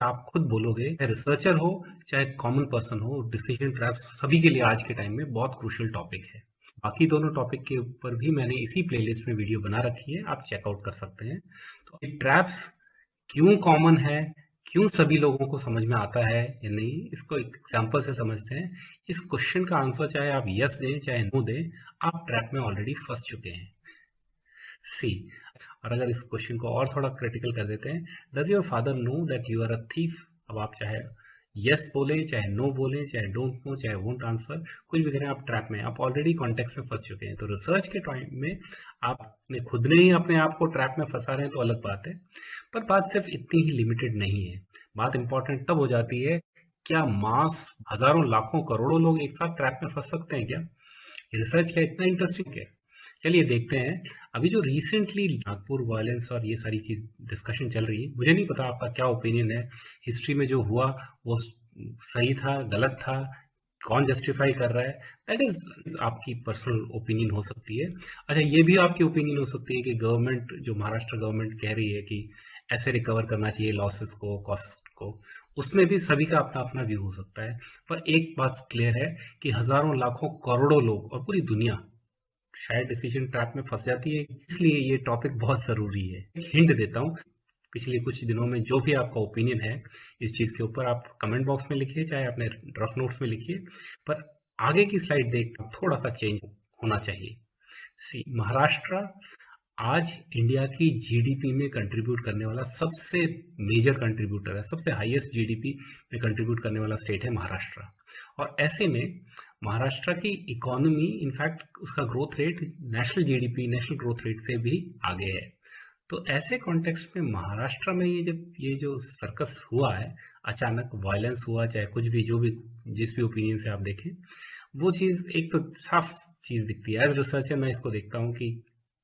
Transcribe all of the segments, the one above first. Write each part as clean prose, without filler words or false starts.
आप खुद बोलोगे, चाहे रिसर्चर हो चाहे कॉमन पर्सन हो, डिसीजन ट्रैप्स सभी के लिए आज के टाइम में बहुत क्रूशियल टॉपिक है। बाकी दोनों टॉपिक के ऊपर भी मैंने इसी प्लेलिस्ट में वीडियो बना रखी है, आप चेकआउट कर सकते हैं। तो ट्रैप्स क्यों कॉमन है, क्यों सभी लोगों को समझ में आता है या नहीं, इसको एक एग्जाम्पल से समझते हैं। इस क्वेश्चन का आंसर चाहे आप यस दें चाहे नो दें, आप ट्रैप में ऑलरेडी फंस चुके हैं। सी, और अगर इस क्वेश्चन को और थोड़ा क्रिटिकल कर देते हैं, does your father know that you are a thief? अब आप चाहे यस बोले चाहे नो बोले चाहे डोंट नो चाहे वोंट आंसर, कुछ भी करें, आप ट्रैप में, आप ऑलरेडी कॉन्टेक्स्ट में फंस चुके हैं। तो रिसर्च के टाइम में आपने खुद ने ही अपने आप को ट्रैप में फंसा रहे हैं तो अलग बात है, पर बात सिर्फ इतनी ही लिमिटेड नहीं है। बात इंपॉर्टेंट तब हो जाती है, क्या मास हजारों लाखों करोड़ों लोग एक साथ ट्रैप में फंस सकते हैं क्या? रिसर्च क्या इतना इंटरेस्टिंग है? चलिए देखते हैं। अभी जो रिसेंटली नागपुर वायलेंस और ये सारी चीज डिस्कशन चल रही है, मुझे नहीं पता आपका क्या ओपिनियन है। हिस्ट्री में जो हुआ वो सही था, गलत था, कौन जस्टिफाई कर रहा है, दैट इज आपकी पर्सनल ओपिनियन हो सकती है। अच्छा, ये भी आपकी ओपिनियन हो सकती है कि गवर्नमेंट, जो महाराष्ट्र गवर्नमेंट कह रही है कि ऐसे रिकवर करना चाहिए लॉसेस को, कॉस्ट को, उसमें भी सभी का अपना अपना व्यू हो सकता है। पर एक बात क्लियर है कि हजारों लाखों करोड़ों लोग और पूरी दुनिया शायद डिसीजन ट्रैप में फंस जाती है, इसलिए ये टॉपिक बहुत ज़रूरी है। एक हिंट देता हूँ, पिछले कुछ दिनों में जो भी आपका ओपिनियन है इस चीज़ के ऊपर, आप कमेंट बॉक्स में लिखिए चाहे अपने रफ नोट्स में लिखिए, पर आगे की स्लाइड देख थोड़ा सा चेंज होना चाहिए। सी, महाराष्ट्र आज इंडिया की जीडीपी में कंट्रीब्यूट करने वाला सबसे मेजर कंट्रीब्यूटर है, सबसे हाईएस्ट जीडीपी में कंट्रीब्यूट करने वाला स्टेट है महाराष्ट्र। और ऐसे में महाराष्ट्र की इकोनॉमी, इनफैक्ट उसका growth rate national GDP, national growth rate से भी आगे है। तो ऐसे कॉन्टेक्स्ट में महाराष्ट्र में ये जो सर्कस हुआ है, अचानक वायलेंस हुआ, चाहे कुछ भी, जो भी, जिस भी ओपिनियन से आप देखें, वो चीज़ एक तो साफ चीज़ दिखती है। एज रिसर्चर मैं इसको देखता हूँ कि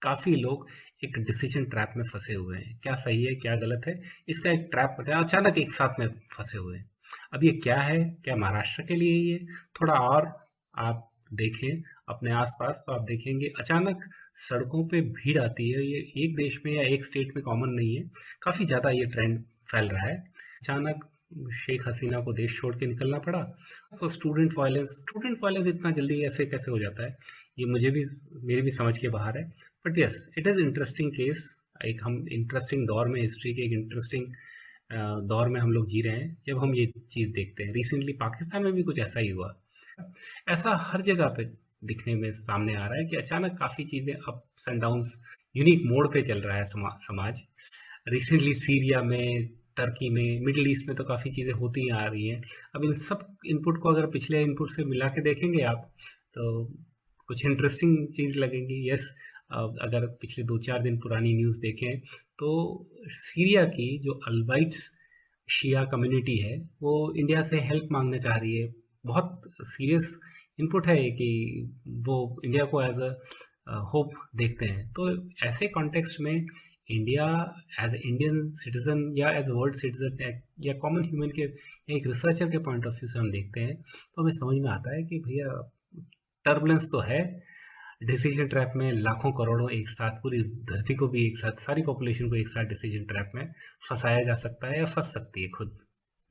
काफ़ी लोग एक डिसीजन ट्रैप में फंसे हुए हैं। क्या सही है क्या गलत है, इसका एक ट्रैप होता है, अचानक एक साथ में फंसे हुए हैं। अब ये क्या है, क्या महाराष्ट्र के लिए ये थोड़ा और आप देखें अपने आसपास, तो आप देखेंगे अचानक सड़कों पे भीड़ आती है। ये एक देश में या एक स्टेट में कॉमन नहीं है, काफ़ी ज़्यादा ये ट्रेंड फैल रहा है। अचानक शेख हसीना को देश छोड़ के निकलना पड़ा। तो स्टूडेंट वायलेंस इतना जल्दी ऐसे कैसे हो जाता है, ये मुझे भी, मेरी भी समझ के बाहर है। But yes, it is interesting case. एक हम इंटरेस्टिंग दौर में, हिस्ट्री के एक इंटरेस्टिंग दौर में हम लोग जी रहे हैं जब हम ये चीज़ देखते हैं। रिसेंटली पाकिस्तान में भी कुछ ऐसा ही हुआ। ऐसा हर जगह पे दिखने में सामने आ रहा है कि अचानक काफ़ी चीज़ें अप्स एंड डाउन्स, यूनिक मोड़ पे चल रहा है समाज। रिसेंटली सीरिया में, टर्की में, मिडिल ईस्ट में तो काफ़ी चीज़ें होती ही आ रही हैं। अब इन सब इनपुट को अगर पिछले इनपुट से मिला के देखेंगे आप, तो कुछ इंटरेस्टिंग चीज़ लगेंगी। यस, अगर पिछले 2-4 दिन पुरानी न्यूज़ देखें तो सीरिया की जो अल्बाइट्स शिया कम्युनिटी है, वो इंडिया से हेल्प मांगना चाह रही है। बहुत सीरियस इनपुट है कि वो इंडिया को एज अ होप देखते हैं। तो ऐसे कॉन्टेक्स्ट में इंडिया एज इंडियन सिटीजन या एज वर्ल्ड सिटीजन या कॉमन ह्यूमन के, एक रिसर्चर के पॉइंट ऑफ व्यू से हम देखते हैं, तो हमें समझ में आता है कि भैया टर्बुलेंस तो है। डिसीजन ट्रैप में लाखों करोड़ों एक साथ, पूरी धरती को भी एक साथ, सारी पॉपुलेशन को एक साथ डिसीजन ट्रैप में फंसाया जा सकता है या फंस सकती है खुद,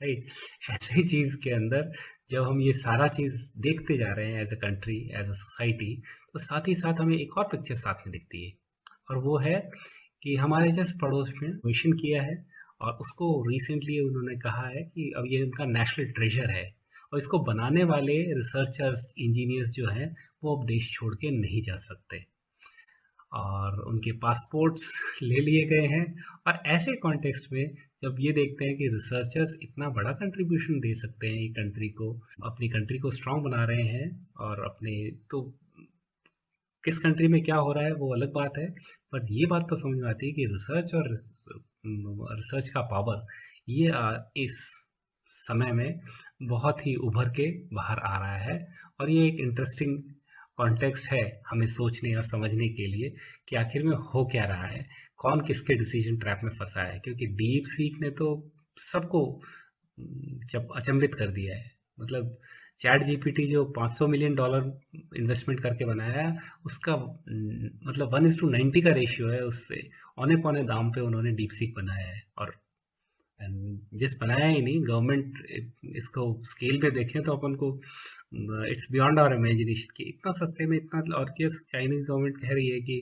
राइट? ऐसी चीज़ के अंदर जब हम ये सारा चीज़ देखते जा रहे हैं as a country, as a society, तो साथ ही साथ हमें एक और पिक्चर साथ में दिखती है, और वो है कि हमारे जस्ट पड़ोस में मिशन किया है, और उसको रिसेंटली उन्होंने कहा है कि अब ये उनका नेशनल ट्रेजर है, और इसको बनाने वाले रिसर्चर्स, इंजीनियर्स जो हैं, वो अब देश छोड़ के नहीं जा सकते, और उनके पासपोर्ट्स ले लिए गए हैं। और ऐसे कॉन्टेक्स्ट में जब ये देखते हैं कि रिसर्चर्स इतना बड़ा कंट्रीब्यूशन दे सकते हैं ये कंट्री को, अपनी कंट्री को स्ट्रांग बना रहे हैं, और अपने, तो किस कंट्री में क्या हो रहा है वो अलग बात है, पर ये बात तो समझ में आती है कि रिसर्च और रिसर्च का पावर, ये इस समय में बहुत ही उभर के बाहर आ रहा है। और ये एक इंटरेस्टिंग कॉन्टेक्स्ट है हमें सोचने और समझने के लिए कि आखिर में हो क्या रहा है, कौन किसके डिसीजन ट्रैप में फंसा है। क्योंकि डीप सीक ने तो सबको जब अचंभित कर दिया है। मतलब चैट जीपीटी जो $500 मिलियन इन्वेस्टमेंट करके बनाया है, उसका मतलब 1:90 का रेशियो है, उससे औने पौने दाम पे उन्होंने डीप सीक बनाया है। और एंड जिस बनाया ही नहीं, गवर्नमेंट इसको स्केल पे देखें तो अपन को इट्स बियॉन्ड आवर इमेजिनेशन कि इतना सस्ते में इतना। और क्या चाइनीज गवर्नमेंट कह रही है कि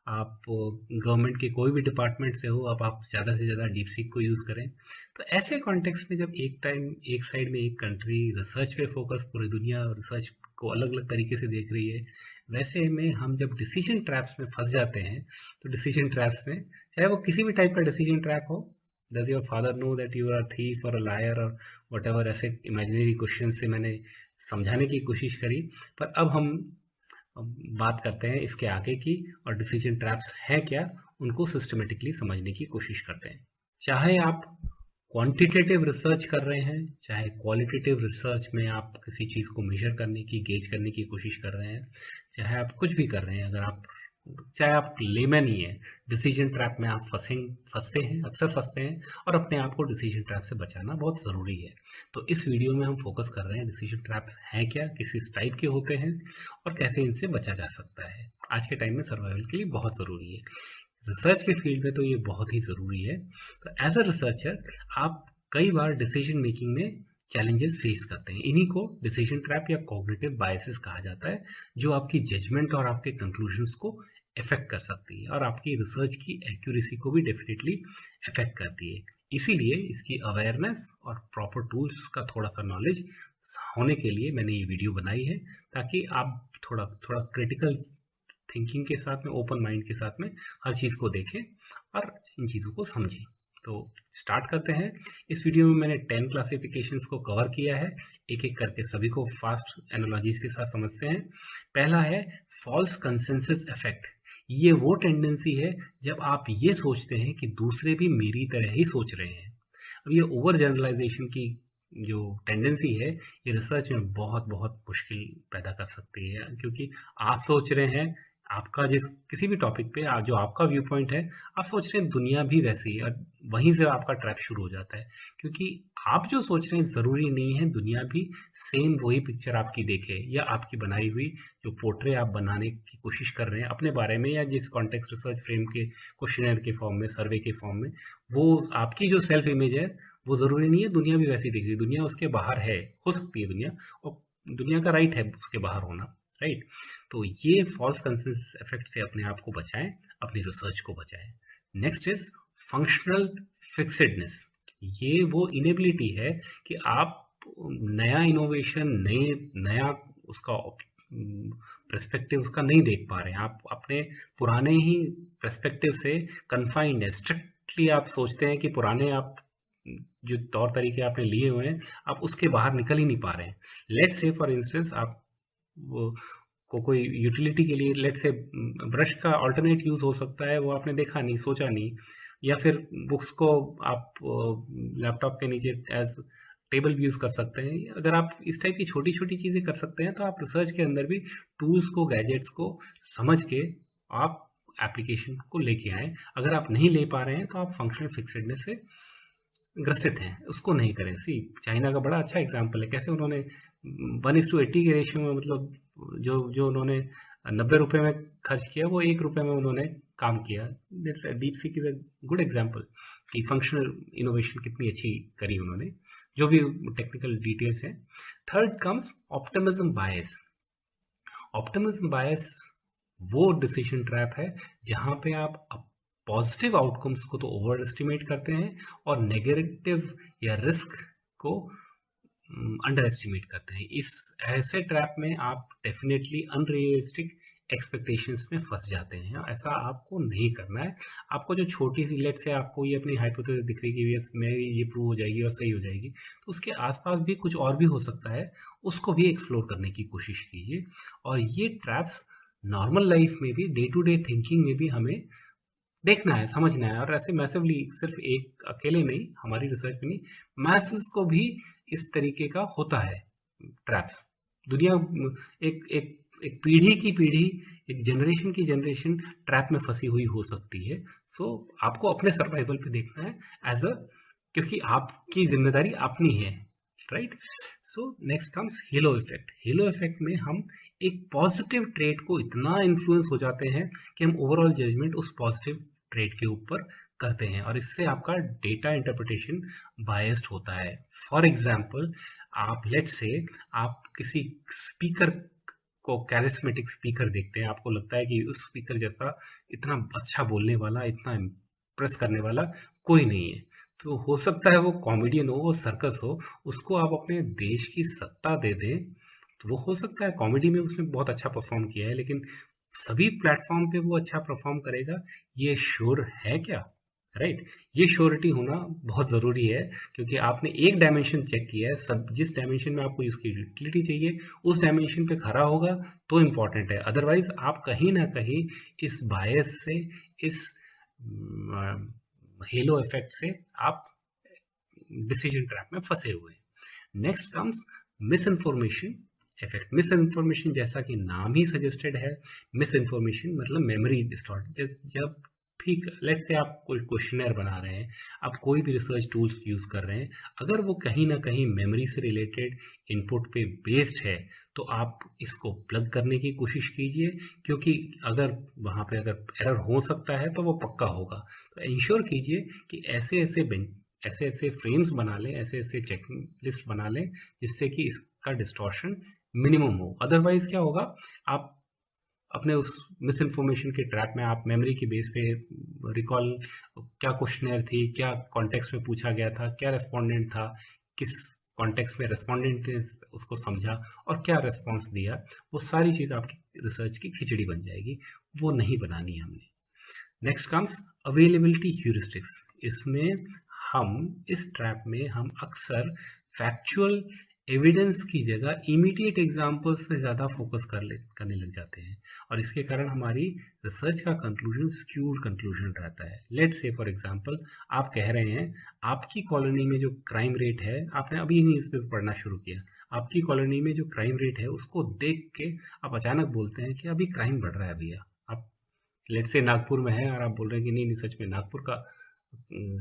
आप गवर्नमेंट के कोई भी डिपार्टमेंट से हो, अब आप ज़्यादा से ज़्यादा डीप सीक को यूज़ करें। तो ऐसे कॉन्टेक्स्ट में जब एक साइड में एक कंट्री रिसर्च पे फोकस, पूरी दुनिया रिसर्च को अलग अलग तरीके से देख रही है, वैसे में हम जब डिसीजन ट्रैप्स में फंस जाते हैं, तो डिसीजन ट्रैप्स में चाहे वो किसी भी टाइप का डिसीजन ट्रैप हो, does your father know that you are thief और अ लायर और वट एवर, ऐसे इमेजिनरी क्वेश्चन से मैंने समझाने की कोशिश करी। पर अब हम बात करते हैं इसके आगे की, और डिसीजन ट्रैप्स हैं क्या, उनको सिस्टमेटिकली समझने की कोशिश करते हैं। चाहे आप क्वांटिटेटिव रिसर्च कर रहे हैं, चाहे क्वालिटेटिव रिसर्च में आप किसी चीज़ को मेजर करने की, गेज करने की कोशिश कर रहे हैं, चाहे आप कुछ भी कर रहे हैं, चाहे आप लेमैन ही हैं, डिसीजन ट्रैप में आप फंसते हैं, अक्सर फंसते हैं, और अपने आप को डिसीजन ट्रैप से बचाना बहुत ज़रूरी है। तो इस वीडियो में हम फोकस कर रहे हैं डिसीजन ट्रैप हैं क्या, किस टाइप के होते हैं, और कैसे इनसे बचा जा सकता है। आज के टाइम में सर्वाइवल के लिए बहुत ज़रूरी है, रिसर्च के फील्ड में तो ये बहुत ही ज़रूरी है। तो एज अ रिसर्चर आप कई बार डिसीजन मेकिंग में चैलेंजेस फेस करते हैं। इन्हीं को डिसीजन ट्रैप या कॉग्निटिव बायसेस कहा जाता है, जो आपकी जजमेंट और आपके कंक्लूजन्स को इफेक्ट कर सकती है, और आपकी रिसर्च की एक्यूरेसी को भी डेफिनेटली इफेक्ट करती है। इसीलिए इसकी अवेयरनेस और प्रॉपर टूल्स का थोड़ा सा नॉलेज होने के लिए मैंने ये वीडियो बनाई है, ताकि आप थोड़ा क्रिटिकल थिंकिंग के साथ में, ओपन माइंड के साथ में हर चीज़ को देखें और इन चीज़ों को समझें। तो स्टार्ट करते हैं। इस वीडियो में मैंने 10 क्लासिफिकेशंस को कवर किया है, एक एक करके सभी को फास्ट एनालॉजीज के साथ समझते हैं। पहला है फॉल्स कंसेंसस इफेक्ट। ये वो टेंडेंसी है जब आप ये सोचते हैं कि दूसरे भी मेरी तरह ही सोच रहे हैं। अब ये ओवर जनरलाइजेशन की जो टेंडेंसी है, ये रिसर्च में बहुत मुश्किल पैदा कर सकती है, क्योंकि आप सोच रहे हैं आपका किसी भी टॉपिक पे जो आपका व्यू पॉइंट है, आप सोच रहे हैं दुनिया भी वैसी है, और वहीं से आपका ट्रैप शुरू हो जाता है। क्योंकि आप जो सोच रहे हैं ज़रूरी नहीं है दुनिया भी सेम वही पिक्चर आपकी देखे, या आपकी बनाई हुई जो पोर्ट्रे आप बनाने की कोशिश कर रहे हैं अपने बारे में, या जिस कॉन्टेक्स्ट रिसर्च फ्रेम के क्वेश्चनर के फॉर्म में, सर्वे के फॉर्म में, वो आपकी जो सेल्फ इमेज है, वो ज़रूरी नहीं है दुनिया भी वैसी दिख रही। दुनिया उसके बाहर है, हो सकती है दुनिया, और दुनिया का राइट है उसके बाहर होना, राइट। तो ये फॉल्स कंसेंसस इफेक्ट से अपने आप को बचाएं, अपनी रिसर्च को बचाएं। Next is functional fixedness. ये वो इनेबिलिटी है कि आप नया इनोवेशन, नया उसका पर्सपेक्टिव उसका नहीं देख पा रहे हैं। आप अपने पुराने ही पर्सपेक्टिव से कन्फाइंड है, स्ट्रिक्टली आप सोचते हैं कि पुराने आप जो तौर तरीके आपने लिए हुए हैं, आप उसके बाहर निकल ही नहीं पा रहे हैं। लेट्स से फॉर इंस्टेंस आप कोई यूटिलिटी के लिए, लेट्स से ब्रश का अल्टरनेट यूज हो सकता है, वो आपने देखा नहीं, सोचा नहीं, या फिर बुक्स को आप लैपटॉप के नीचे एज टेबल भी यूज कर सकते हैं। अगर आप इस टाइप की छोटी छोटी चीजें कर सकते हैं, तो आप रिसर्च के अंदर भी टूल्स को, गैजेट्स को समझ के आप एप्लीकेशन को लेके आए। अगर आप नहीं ले पा रहे हैं, तो आप फंक्शनल फिक्सेडनेस से ग्रसित हैं, उसको नहीं करें। चाइना का बड़ा अच्छा एग्जाम्पल है, कैसे उन्होंने 1:80 के रेशियो में, मतलब जो उन्होंने 90 रुपये में खर्च किया, वो 1 रुपये में उन्होंने काम किया। Deep seek is a good example कि फंक्शनल इनोवेशन कितनी अच्छी करी उन्होंने, जो भी टेक्निकल डिटेल्स हैं। थर्ड कम्स ऑप्टिमिज्म बायस। ऑप्टिमिज्म बायस वो डिसीजन ट्रैप है जहाँ पे आप पॉजिटिव आउटकम्स को तो ओवर एस्टिमेट करते हैं, और नेगेटिव या रिस्क को अंडर एस्टिमेट करते हैं। इस ऐसे ट्रैप में आप डेफिनेटली अनरियलिस्टिक एक्सपेक्टेशंस में फंस जाते हैं। ऐसा आपको नहीं करना है। आपको जो छोटी सी, लेट से आपको ये अपनी हाइपोथेसिस दिख रही है कि मैं ये प्रूव हो जाएगी और सही हो जाएगी, तो उसके आसपास भी कुछ और भी हो सकता है, उसको भी एक्सप्लोर करने की कोशिश कीजिए। और ये ट्रैप्स नॉर्मल लाइफ में भी, डे टू डे थिंकिंग में भी हमें देखना है, समझना है। और ऐसे मैसिवली, सिर्फ एक अकेले नहीं, हमारी रिसर्च में नहीं, मैसेस को भी इस तरीके का होता है ट्रैप्स। दुनिया एक पीढ़ी की पीढ़ी, एक जनरेशन की जनरेशन ट्रैप में फंसी हुई हो सकती है। सो आपको अपने सर्वाइवल पे देखना है क्योंकि आपकी जिम्मेदारी अपनी है, right. So next comes hello effect. Hello effect में हम एक पॉजिटिव ट्रेट को इतना इन्फ्लुएंस हो जाते हैं कि हम ओवरऑल जजमेंट उस पॉजिटिव ट्रेट के ऊपर करते हैं और इससे आपका डेटा इंटरप्रिटेशन बायस्ड होता है। फॉर एग्जांपल, आप लेट्स से आप किसी स्पीकर को कैरिस्मेटिक स्पीकर देखते हैं, आपको लगता है कि उस स्पीकर जैसा इतना अच्छा बोलने वाला, इतना इम्प्रेस करने वाला कोई नहीं है। तो हो सकता है वो कॉमेडियन हो, वो सर्कस हो, उसको आप अपने देश की सत्ता दे दें, तो वो हो सकता है कॉमेडी में उसने बहुत अच्छा परफॉर्म किया है, लेकिन सभी प्लेटफॉर्म पे वो अच्छा परफॉर्म करेगा, ये श्योर है क्या? राइट? ये श्योरिटी होना बहुत ज़रूरी है, क्योंकि आपने एक डायमेंशन चेक किया है, सब जिस डायमेंशन में आपको उसकी यूटिलिटी चाहिए उस डायमेंशन पे खरा होगा तो इम्पॉर्टेंट है। अदरवाइज आप कहीं ना कहीं इस बायस से, इस हेलो इफेक्ट से आप डिसीजन ट्रैप में फंसे हुए हैं। Next comes miss information effect. Miss information जैसा कि नाम ही सजेस्टेड है, मिस इन्फॉर्मेशन मतलब मेमोरी डिस्टॉर्ट। जब ठीक लेट्स से आप कोई क्वेश्चनर बना रहे हैं, आप कोई भी रिसर्च टूल्स यूज़ कर रहे हैं, अगर वो कहीं ना कहीं मेमोरी से रिलेटेड इनपुट पे बेस्ड है, तो आप इसको प्लग करने की कोशिश कीजिए, क्योंकि अगर वहाँ पे अगर एरर हो सकता है तो वो पक्का होगा। तो इंश्योर कीजिए कि ऐसे ऐसे फ्रेम्स बना लें, ऐसे ऐसे चेक लिस्ट बना लें जिससे कि इसका डिस्टॉर्शन मिनिमम हो। अदरवाइज क्या होगा, आप अपने उस मिस इन्फॉर्मेशन के ट्रैप में आप मेमोरी के बेस पे रिकॉल, क्या क्वेश्चनर थी, क्या कॉन्टेक्स्ट में पूछा गया था, क्या रेस्पोंडेंट था, किस कॉन्टेक्स्ट में रेस्पोंडेंट ने उसको समझा और क्या रेस्पॉन्स दिया, वो सारी चीज़ आपकी रिसर्च की खिचड़ी बन जाएगी। वो नहीं बनानी है हमने। Next comes availability heuristics. इसमें हम इस ट्रैप में हम अक्सर फैक्चुअल एविडेंस की जगह इमीडिएट एग्जांपल्स पे ज़्यादा फोकस करने लग जाते हैं, और इसके कारण हमारी रिसर्च का कंक्लूजन स्क्यूड कंक्लूजन रहता है। लेट्स से फॉर एग्जांपल, आप कह रहे हैं आपकी कॉलोनी में जो क्राइम रेट है, आपने अभी न्यूज़पेपर पढ़ना शुरू किया, आपकी कॉलोनी में जो क्राइम रेट है उसको देख के आप अचानक बोलते हैं कि अभी क्राइम बढ़ रहा है भैया। आप लेट्स से नागपुर में है और आप बोल रहे हैं कि नहीं नहीं, सच में नागपुर का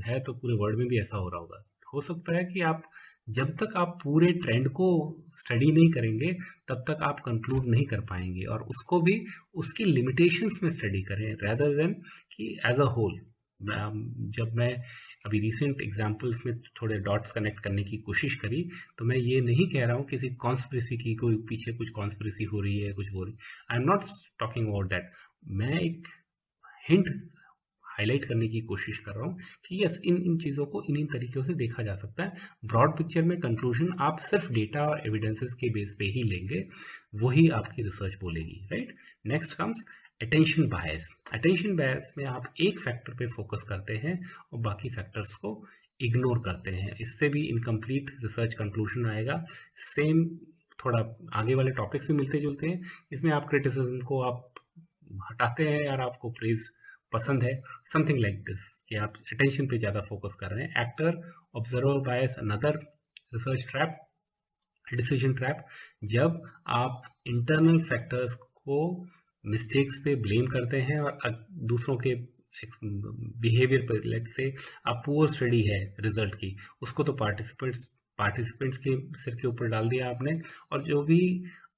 है तो पूरे वर्ल्ड में भी ऐसा हो रहा होगा। हो सकता है कि आप जब तक आप पूरे ट्रेंड को स्टडी नहीं करेंगे तब तक आप कंक्लूड नहीं कर पाएंगे, और उसको भी उसकी लिमिटेशंस में स्टडी करें रेदर देन कि एज अ होल। जब मैं अभी रिसेंट एग्जांपल्स में थोड़े डॉट्स कनेक्ट करने की कोशिश करी, तो मैं ये नहीं कह रहा हूँ किसी कॉन्स्पिरेसी की, कोई पीछे कुछ कॉन्स्पिरेसी हो रही है, कुछ हो रही, I am not talking about that. मैं एक हिंट हाईलाइट करने की कोशिश कर रहा हूँ कि यस, इन इन चीज़ों को इन इन तरीक़ों से देखा जा सकता है। ब्रॉड पिक्चर में कंक्लूजन आप सिर्फ डेटा और एविडेंसेस के बेस पे ही लेंगे, वही आपकी रिसर्च बोलेगी, राइट? नेक्स्ट कम्स अटेंशन बायस। अटेंशन बायस में आप एक फैक्टर पे फोकस करते हैं और बाकी फैक्टर्स को इग्नोर करते हैं। इससे भी इनकम्प्लीट रिसर्च कंक्लूजन आएगा। सेम थोड़ा आगे वाले टॉपिक्स भी मिलते जुलते हैं, इसमें आप क्रिटिसिज्म को आप हटाते हैं और आपको प्रेज पसंद है, समथिंग लाइक दिस, कि आप अटेंशन पे ज़्यादा फोकस कर रहे हैं। Actor observer bias, another research trap, decision trap. जब आप इंटरनल फैक्टर्स को मिस्टेक्स पे ब्लेम करते हैं और दूसरों के बिहेवियर पर, लेट्स से आप पुअर स्टडी है रिजल्ट की, उसको तो पार्टिसिपेंट्स के सिर के ऊपर डाल दिया आपने, और जो भी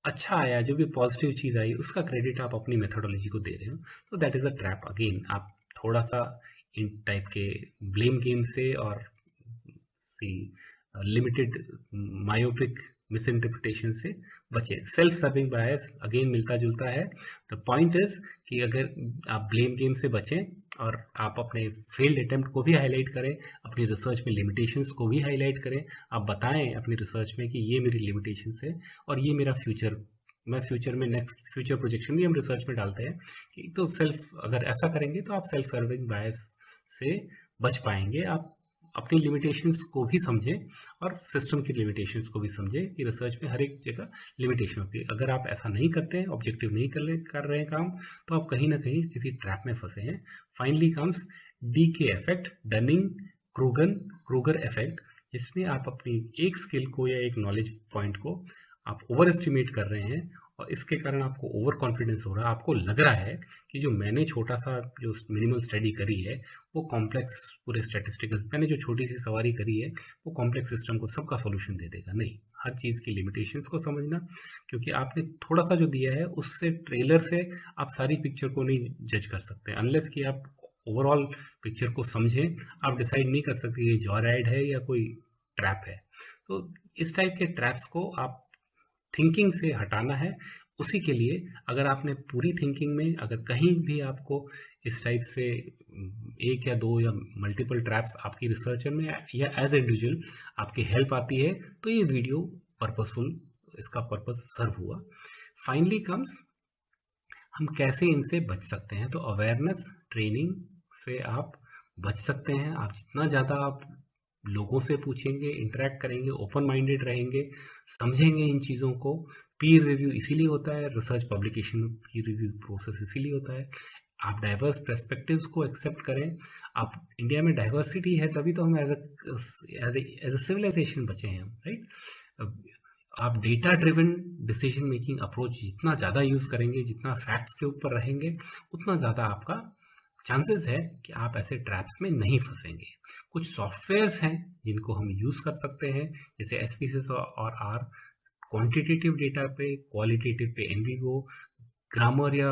अच्छा आया, जो भी पॉजिटिव चीज़ आई, उसका क्रेडिट आप अपनी मेथोडोलॉजी को दे रहे हो, तो that is a trap. Again आप थोड़ा सा इन टाइप के ब्लेम गेम से और सी लिमिटेड मायोपिक मिस इंटरप्रिटेशन से बचें। सेल्फ सर्विंग बायस अगेन मिलता जुलता है। द पॉइंट इज कि अगर आप ब्लेम गेम से बचें और आप अपने फेल्ड अटेम्प्ट को भी हाईलाइट करें, अपनी रिसर्च में लिमिटेशंस को भी हाईलाइट करें, आप बताएं अपनी रिसर्च में कि ये मेरी लिमिटेशंस है और ये मेरा फ्यूचर, मैं फ्यूचर में नेक्स्ट फ्यूचर प्रोजेक्शन भी हम रिसर्च में डालते हैं कि, तो सेल्फ अगर ऐसा करेंगे तो आप सेल्फ सर्विंग बायस से बच पाएंगे। आप अपनी लिमिटेशंस को भी समझें और सिस्टम की लिमिटेशंस को भी समझें कि रिसर्च में हर एक जगह लिमिटेशन होती है। अगर आप ऐसा नहीं करते हैं, ऑब्जेक्टिव नहीं कर रहे हैं काम, तो आप कहीं ना कहीं किसी ट्रैप में फंसे हैं। Finally comes DK effect, Dunning Kruger effect, जिसमें आप अपनी एक स्किल को या एक नॉलेज पॉइंट को आप ओवर एस्टिमेट कर रहे हैं और इसके कारण आपको ओवर कॉन्फिडेंस हो रहा है। आपको लग रहा है कि जो मैंने छोटा सा जो मिनिमल स्टडी करी है वो कॉम्प्लेक्स, पूरे स्टैटिस्टिकल मैंने जो छोटी सी सवारी करी है वो कॉम्प्लेक्स सिस्टम को सबका सॉल्यूशन दे देगा। नहीं, हर चीज़ की लिमिटेशंस को समझना, क्योंकि आपने थोड़ा सा जो दिया है उससे, ट्रेलर से आप सारी पिक्चर को नहीं जज कर सकते, अनलेस कि आप ओवरऑल पिक्चर को समझें। आप डिसाइड नहीं कर सकते ये जॉयराइड है या कोई ट्रैप है। तो इस टाइप के ट्रैप्स को आप थिंकिंग से हटाना है। उसी के लिए अगर आपने पूरी थिंकिंग में अगर कहीं भी आपको इस टाइप से एक या दो या मल्टीपल ट्रैप्स आपकी रिसर्च में या एज इंडिविजुअल आपकी हेल्प आती है, तो ये वीडियो पर्पसफुल, इसका पर्पस सर्व हुआ। फाइनली कम्स हम कैसे इनसे बच सकते हैं। तो अवेयरनेस ट्रेनिंग से आप बच सकते हैं। आप जितना ज़्यादा आप लोगों से पूछेंगे, इंटरेक्ट करेंगे, ओपन माइंडेड रहेंगे, समझेंगे इन चीज़ों को। पीर रिव्यू इसीलिए होता है, रिसर्च पब्लिकेशन पीर रिव्यू प्रोसेस इसीलिए होता है। आप डाइवर्स पर्सपेक्टिव्स को एक्सेप्ट करें। आप इंडिया में डाइवर्सिटी है तभी तो हम एज ए सिविलाइजेशन बचे हैं, राइट। आप data driven decision making approach जितना ज़्यादा यूज़ करेंगे, जितना फैक्ट्स के ऊपर रहेंगे, उतना ज़्यादा आपका चांसेस है कि आप ऐसे ट्रैप्स में नहीं फंसेंगे। कुछ सॉफ्टवेयर्स हैं जिनको हम यूज़ कर सकते हैं, जैसे एसपीसीएस और आर, क्वांटिटेटिव डेटा पे, क्वालिटेटिव पे एनवीगो, ग्रामर या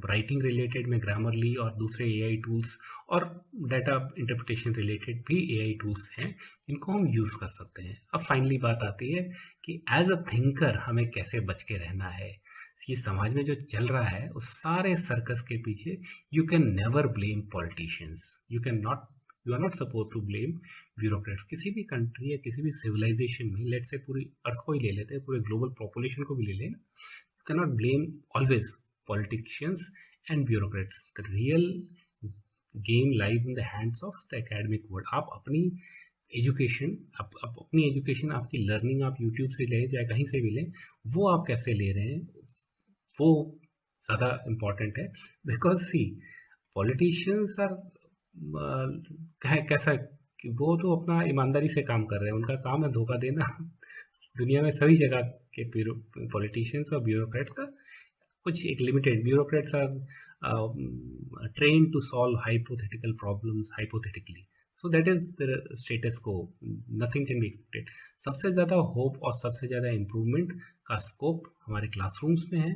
राइटिंग रिलेटेड में ग्रामरली और दूसरे एआई टूल्स, और डाटा इंटरप्रिटेशन रिलेटेड भी एआई टूल्स हैं जिनको हम यूज़ कर सकते हैं। अब फाइनली बात आती है कि एज अ थिंकर हमें कैसे बच के रहना है। ये समाज में जो चल रहा है उस सारे सर्कस के पीछे you can never blame politicians, you are not suppose to blame bureaucrats. किसी भी कंट्री या किसी भी सिविलाइजेशन में, लेट से पूरी अर्थ को ही ले लेते हैं, पूरे ग्लोबल पॉपुलेशन को भी ले लें, cannot blame always politicians and bureaucrats. The real game lies in the hands of the academic world. आप अपनी एजुकेशन, अपनी एजुकेशन, आपकी लर्निंग आप यूट्यूब से लें चाहे कहीं से भी लें, वो आप कैसे ले रहे हैं वो ज़्यादा इम्पॉर्टेंट है। बिकॉज सी पॉलिटिशियंस आर कैसा कि वो तो अपना ईमानदारी से काम कर रहे हैं, उनका काम है धोखा देना। दुनिया में सभी जगह के पॉलिटिशियंस और ब्यूरोक्रेट्स का कुछ एक limited, bureaucrats are train to solve hypothetical problems hypothetically, so that is the status quo, nothing can be expected. सबसे ज़्यादा होप और सबसे ज़्यादा इम्प्रूवमेंट का स्कोप हमारे क्लासरूम्स में है,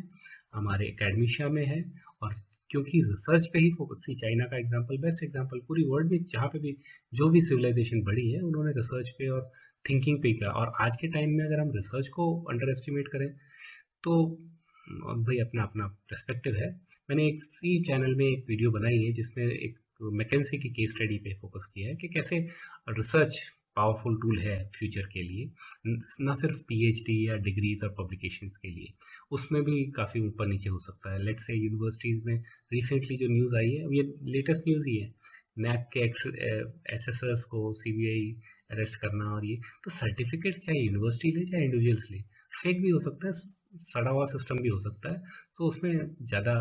हमारे एकेडमिशिया में है। और क्योंकि रिसर्च पे ही फोकस, सी चाइना का एग्जांपल बेस्ट एग्जांपल, पूरी वर्ल्ड में जहाँ पे भी जो भी सिविलाइजेशन बढ़ी है उन्होंने रिसर्च पे और थिंकिंग पे किया। और आज के टाइम में अगर हम रिसर्च को अंडर एस्टिमेट करें तो भाई अपना अपना पर्सपेक्टिव है। मैंने एक सी चैनल में एक वीडियो बनाई है जिसमें एक मैकेंसी की केस स्टडी पे फोकस किया है कि कैसे रिसर्च पावरफुल टूल है फ्यूचर के लिए, ना सिर्फ पीएचडी या डिग्रीज और पब्लिकेशंस के लिए, उसमें भी काफ़ी ऊपर नीचे हो सकता है। लेट्स से यूनिवर्सिटीज़ में रिसेंटली जो न्यूज़ आई है, ये लेटेस्ट न्यूज़ ही है, नैक के एसएसएस को सीबीआई अरेस्ट करना। और ये तो सर्टिफिकेट्स चाहे यूनिवर्सिटी ले चाहे इंडिविजुअल्स ले, फेक भी हो सकता है, सड़ा हुआ सिस्टम भी हो सकता है। तो उसमें ज़्यादा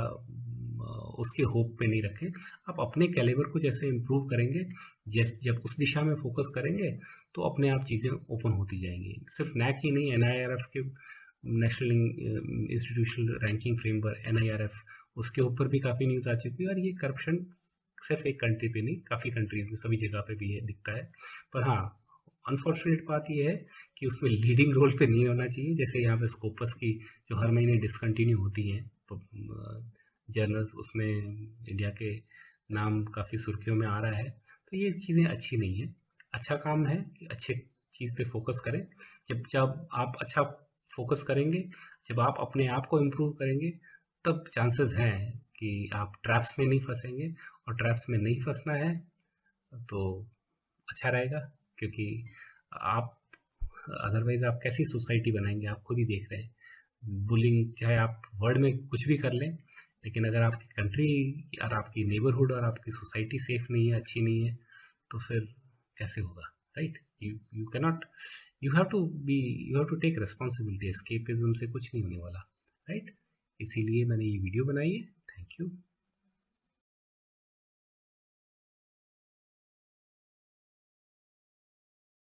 उसके होप पे नहीं रखें। आप अपने कैलिबर को जैसे इम्प्रूव करेंगे, जब उस दिशा में फोकस करेंगे तो अपने आप चीज़ें ओपन होती जाएंगी। सिर्फ नैक ही नहीं, एनआईआरएफ के national institutional ranking framework NIRF, उसके ऊपर भी काफ़ी न्यूज़ आ चुकी है। और ये करप्शन सिर्फ एक कंट्री पे नहीं, काफ़ी कंट्रीज में सभी जगह पे भी है, दिखता है। पर हाँ, अनफॉर्चुनेट बात यह है कि उसमें लीडिंग रोल पे नहीं होना चाहिए। जैसे यहाँ पे स्कोपस की जो हर महीने डिसकंटिन्यू होती हैं जर्नल्स, उसमें इंडिया के नाम काफ़ी सुर्खियों में आ रहा है। तो ये चीज़ें अच्छी नहीं है। अच्छा काम है कि अच्छे चीज़ पे फोकस करें। जब आप अच्छा फोकस करेंगे, जब आप अपने आप को इम्प्रूव करेंगे, तब चांसेस हैं कि आप ट्रैप्स में नहीं फंसेंगे। और ट्रैप्स में नहीं फंसना है तो अच्छा रहेगा, क्योंकि आप अदरवाइज आप कैसी सोसाइटी बनाएंगे, आप खुद ही देख रहे हैं। बुलिंग, चाहे आप वर्ल्ड में कुछ भी कर लें, लेकिन अगर आपकी कंट्री और आपकी नेबरहुड और आपकी सोसाइटी सेफ नहीं है, अच्छी नहीं है, तो फिर कैसे होगा, right. You cannot, you have to take responsibility. Escapism से कुछ नहीं होने वाला, राइट। इसीलिए मैंने ये वीडियो बनाई है। Thank you.